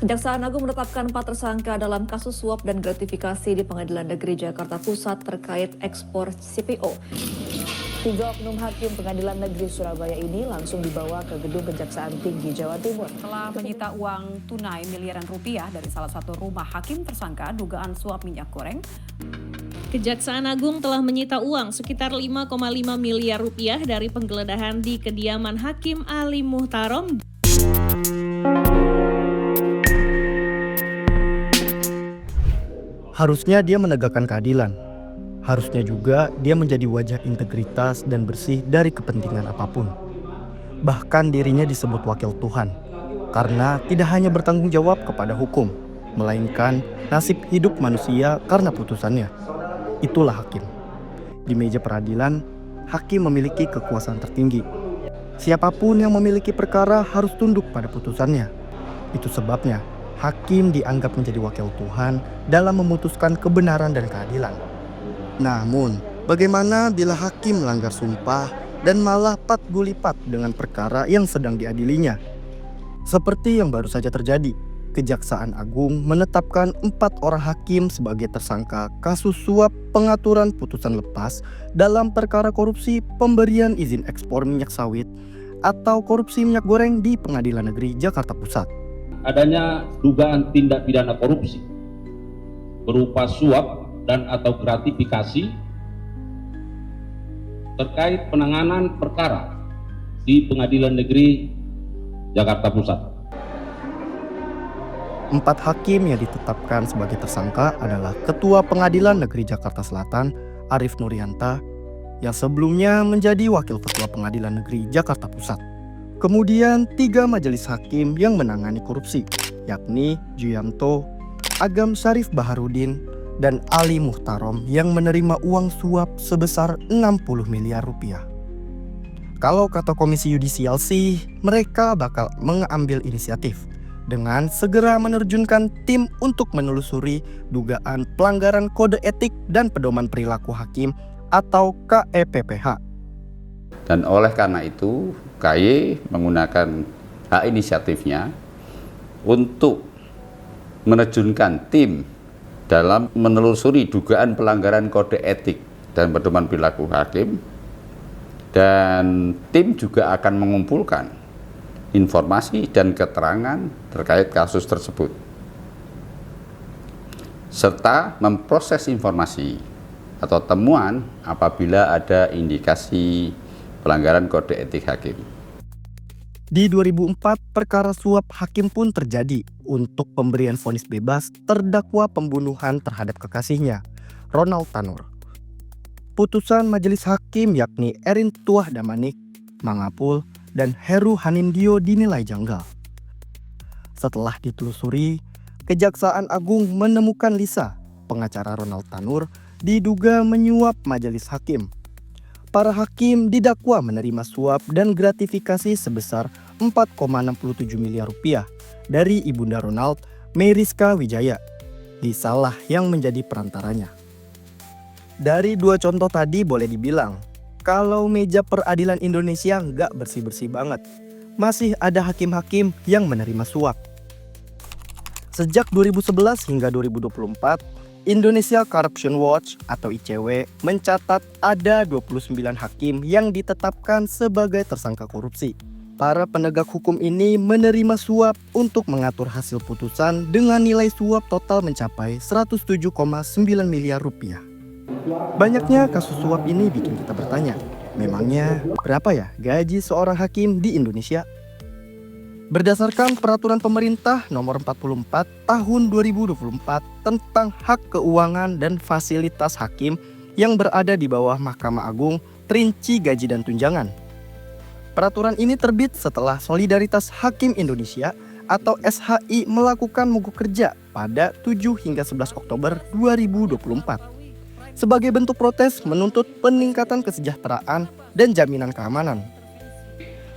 Kejaksaan Agung menetapkan 4 tersangka dalam kasus suap dan gratifikasi di Pengadilan Negeri Jakarta Pusat terkait ekspor CPO. 3 oknum hakim Pengadilan Negeri Surabaya ini langsung dibawa ke Gedung Kejaksaan Tinggi Jawa Timur. Telah menyita uang tunai miliaran rupiah dari salah satu rumah hakim tersangka dugaan suap minyak goreng. Kejaksaan Agung telah menyita uang sekitar 5,5 miliar rupiah dari penggeledahan di kediaman Hakim Ali Muhtarom. Harusnya dia menegakkan keadilan. Harusnya juga dia menjadi wajah integritas dan bersih dari kepentingan apapun. Bahkan dirinya disebut wakil Tuhan, karena tidak hanya bertanggung jawab kepada hukum, melainkan nasib hidup manusia karena putusannya. Itulah hakim. Di meja peradilan, hakim memiliki kekuasaan tertinggi. Siapapun yang memiliki perkara harus tunduk pada putusannya. Itu sebabnya hakim dianggap menjadi wakil Tuhan dalam memutuskan kebenaran dan keadilan. Namun, bagaimana bila hakim melanggar sumpah dan malah pat-gulipat dengan perkara yang sedang diadilinya? Seperti yang baru saja terjadi, Kejaksaan Agung menetapkan 4 orang hakim sebagai tersangka kasus suap pengaturan putusan lepas dalam perkara korupsi pemberian izin ekspor minyak sawit atau korupsi minyak goreng di Pengadilan Negeri Jakarta Pusat. Adanya dugaan tindak pidana korupsi berupa suap dan atau gratifikasi terkait penanganan perkara di Pengadilan Negeri Jakarta Pusat. 4 hakim yang ditetapkan sebagai tersangka adalah Ketua Pengadilan Negeri Jakarta Selatan, Arief Nuriyanta, yang sebelumnya menjadi Wakil Ketua Pengadilan Negeri Jakarta Pusat. Kemudian 3 majelis hakim yang menangani korupsi, yakni Juyanto, Agam Syarif Baharudin, dan Ali Muhtarom yang menerima uang suap sebesar 60 miliar rupiah. Kalau kata Komisi Yudisial sih, mereka bakal mengambil inisiatif dengan segera menerjunkan tim untuk menelusuri dugaan pelanggaran kode etik dan pedoman perilaku hakim atau KEPPH. Dan oleh karena itu, KY menggunakan hak inisiatifnya untuk menerjunkan tim dalam menelusuri dugaan pelanggaran kode etik dan pedoman perilaku hakim, dan tim juga akan mengumpulkan informasi dan keterangan terkait kasus tersebut, serta memproses informasi atau temuan apabila ada indikasi pelanggaran kode etik hakim. Di 2004, perkara suap hakim pun terjadi untuk pemberian vonis bebas terdakwa pembunuhan terhadap kekasihnya, Ronald Tanur. Putusan majelis hakim yakni Erin Tuah Damanik, Mangapul, dan Heru Hanindyo dinilai janggal. Setelah ditelusuri, Kejaksaan Agung menemukan Lisa, pengacara Ronald Tanur, diduga menyuap majelis hakim. Para hakim didakwa menerima suap dan gratifikasi sebesar 4,67 miliar rupiah dari ibunda Ronald, Meriska Wijaya. Lisalah yang menjadi perantaranya. Dari 2 contoh tadi boleh dibilang, kalau meja peradilan Indonesia nggak bersih-bersih banget. Masih ada hakim-hakim yang menerima suap. Sejak 2011 hingga 2024, Indonesia Corruption Watch atau ICW mencatat ada 29 hakim yang ditetapkan sebagai tersangka korupsi. Para penegak hukum ini menerima suap untuk mengatur hasil putusan dengan nilai suap total mencapai 107,9 miliar rupiah. Banyaknya kasus suap ini bikin kita bertanya, memangnya berapa ya gaji seorang hakim di Indonesia? Berdasarkan Peraturan Pemerintah Nomor 44 Tahun 2024 tentang hak keuangan dan fasilitas hakim yang berada di bawah Mahkamah Agung, rinci gaji dan tunjangan. Peraturan ini terbit setelah Solidaritas Hakim Indonesia atau SHI melakukan mogok kerja pada 7 hingga 11 Oktober 2024. Sebagai bentuk protes menuntut peningkatan kesejahteraan dan jaminan keamanan.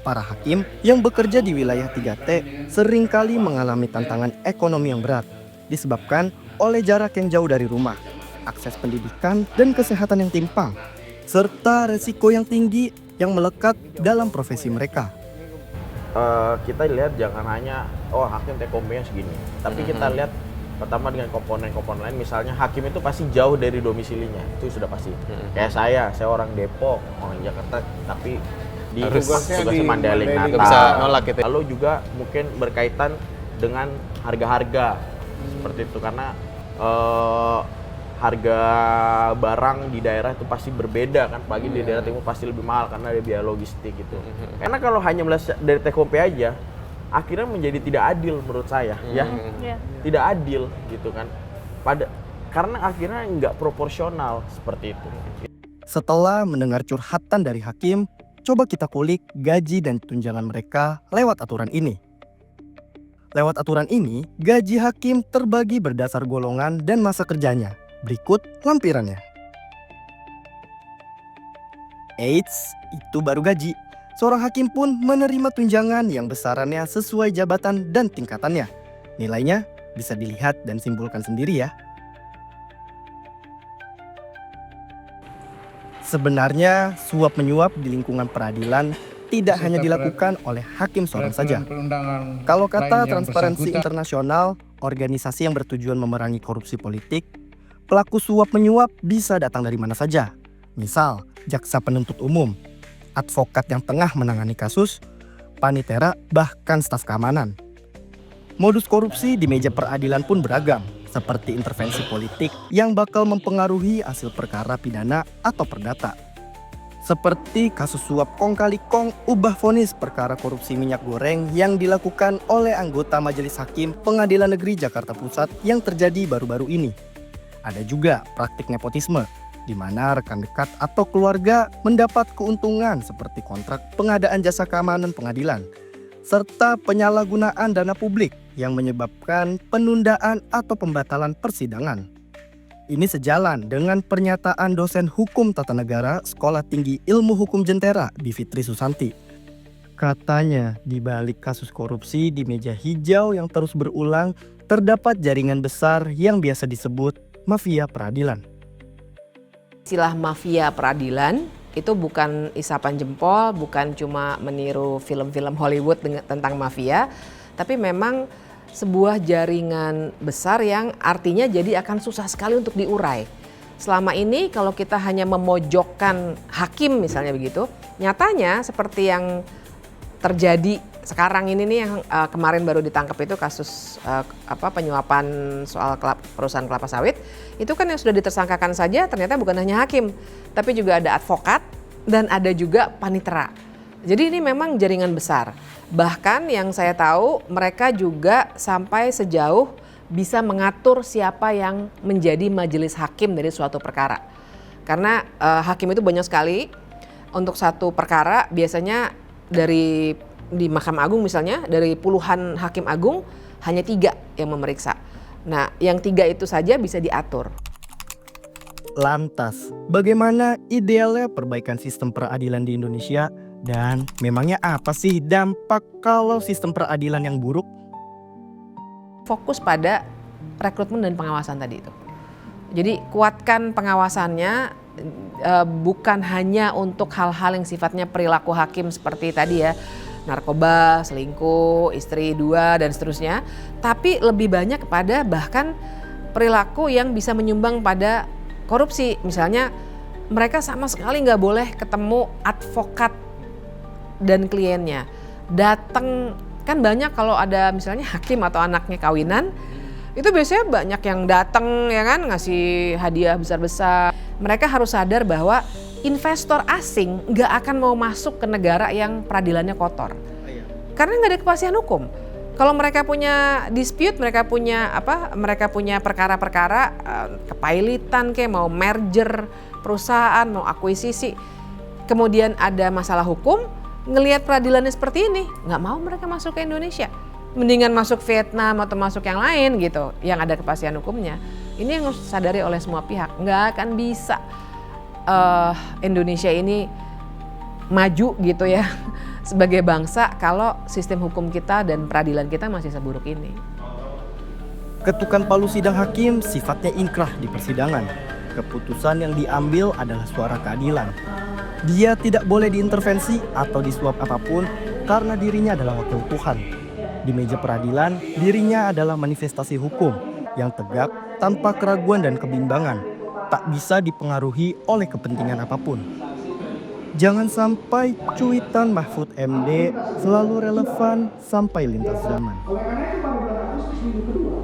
Para hakim yang bekerja di wilayah 3T seringkali mengalami tantangan ekonomi yang berat disebabkan oleh jarak yang jauh dari rumah, akses pendidikan dan kesehatan yang timpang, serta resiko yang tinggi yang melekat dalam profesi mereka. Kita lihat jangan hanya oh hakim take home-nya segini. Tapi kita lihat pertama dengan komponen-komponen lain, misalnya hakim itu pasti jauh dari domisilinya, itu sudah pasti. Kayak saya orang Depok, orang Jakarta, tapi di tugasnya Mandailing Natal. Bisa nolak gitu. Lalu juga mungkin berkaitan dengan harga-harga seperti itu, karena harga barang di daerah itu pasti berbeda kan, apalagi di daerah timur pasti lebih mahal karena ada biaya logistik gitu. Karena kalau hanya melihat dari take home pay aja, akhirnya menjadi tidak adil menurut saya, tidak adil gitu kan. Karena akhirnya nggak proporsional seperti itu. Setelah mendengar curhatan dari hakim, coba kita kulik gaji dan tunjangan mereka lewat aturan ini. Lewat aturan ini, gaji hakim terbagi berdasar golongan dan masa kerjanya. Berikut lampirannya. Eits, itu baru gaji. Seorang hakim pun menerima tunjangan yang besarannya sesuai jabatan dan tingkatannya. Nilainya bisa dilihat dan simpulkan sendiri ya. Sebenarnya suap menyuap di lingkungan peradilan tidak hanya dilakukan oleh hakim seorang saja. Kalau kata Transparansi Internasional, organisasi yang bertujuan memerangi korupsi politik, pelaku suap menyuap bisa datang dari mana saja. Misal, jaksa penuntut umum, advokat yang tengah menangani kasus, panitera, bahkan staf keamanan. Modus korupsi di meja peradilan pun beragam, seperti intervensi politik yang bakal mempengaruhi hasil perkara pidana atau perdata. Seperti kasus suap kong kali kong ubah vonis perkara korupsi minyak goreng yang dilakukan oleh anggota Majelis Hakim Pengadilan Negeri Jakarta Pusat yang terjadi baru-baru ini. Ada juga praktik nepotisme, di mana rekan dekat atau keluarga mendapat keuntungan seperti kontrak pengadaan jasa keamanan pengadilan, serta penyalahgunaan dana publik yang menyebabkan penundaan atau pembatalan persidangan. Ini sejalan dengan pernyataan dosen hukum tata negara Sekolah Tinggi Ilmu Hukum Jentera, Bivitri Susanti. Katanya, di balik kasus korupsi di meja hijau yang terus berulang, terdapat jaringan besar yang biasa disebut mafia peradilan. Istilah mafia peradilan itu bukan isapan jempol, bukan cuma meniru film-film Hollywood tentang mafia, tapi memang sebuah jaringan besar yang artinya jadi akan susah sekali untuk diurai. Selama ini kalau kita hanya memojokkan hakim misalnya begitu, nyatanya seperti yang terjadi sekarang ini nih yang kemarin baru ditangkap itu kasus penyuapan soal perusahaan kelapa sawit, itu kan yang sudah ditersangkakan saja ternyata bukan hanya hakim, tapi juga ada advokat dan ada juga panitera. Jadi ini memang jaringan besar. Bahkan yang saya tahu mereka juga sampai sejauh bisa mengatur siapa yang menjadi majelis hakim dari suatu perkara. Karena hakim itu banyak sekali. Untuk satu perkara biasanya di Mahkamah Agung misalnya dari puluhan hakim agung hanya 3 yang memeriksa. Nah yang 3 itu saja bisa diatur. Lantas, bagaimana idealnya perbaikan sistem peradilan di Indonesia? Dan memangnya apa sih dampak kalau sistem peradilan yang buruk? Fokus pada rekrutmen dan pengawasan tadi itu. Jadi kuatkan pengawasannya, bukan hanya untuk hal-hal yang sifatnya perilaku hakim seperti tadi ya, narkoba, selingkuh, istri 2 dan seterusnya. Tapi lebih banyak kepada bahkan perilaku yang bisa menyumbang pada korupsi. Misalnya mereka sama sekali nggak boleh ketemu advokat dan kliennya. Datang, kan banyak kalau ada misalnya hakim atau anaknya kawinan, itu biasanya banyak yang datang ya kan, ngasih hadiah besar-besar. Mereka harus sadar bahwa investor asing nggak akan mau masuk ke negara yang peradilannya kotor. Karena nggak ada kepastian hukum. Kalau mereka punya dispute, mereka punya perkara-perkara kepailitan kayak mau merger perusahaan, mau akuisisi, kemudian ada masalah hukum, ngelihat peradilannya seperti ini, nggak mau mereka masuk ke Indonesia. Mendingan masuk Vietnam atau masuk yang lain gitu, yang ada kepastian hukumnya. Ini yang harus disadari oleh semua pihak. Nggak akan bisa Indonesia ini maju gitu ya sebagai bangsa kalau sistem hukum kita dan peradilan kita masih seburuk ini. Ketukan palu sidang hakim sifatnya inkrah di persidangan. Keputusan yang diambil adalah suara keadilan. Dia tidak boleh diintervensi atau disuap apapun karena dirinya adalah wakil Tuhan. Di meja peradilan, dirinya adalah manifestasi hukum yang tegak tanpa keraguan dan kebimbangan, tak bisa dipengaruhi oleh kepentingan apapun. Jangan sampai cuitan Mahfud MD selalu relevan sampai lintas zaman. Oleh karena itu pada bulan Agustus minggu kedua,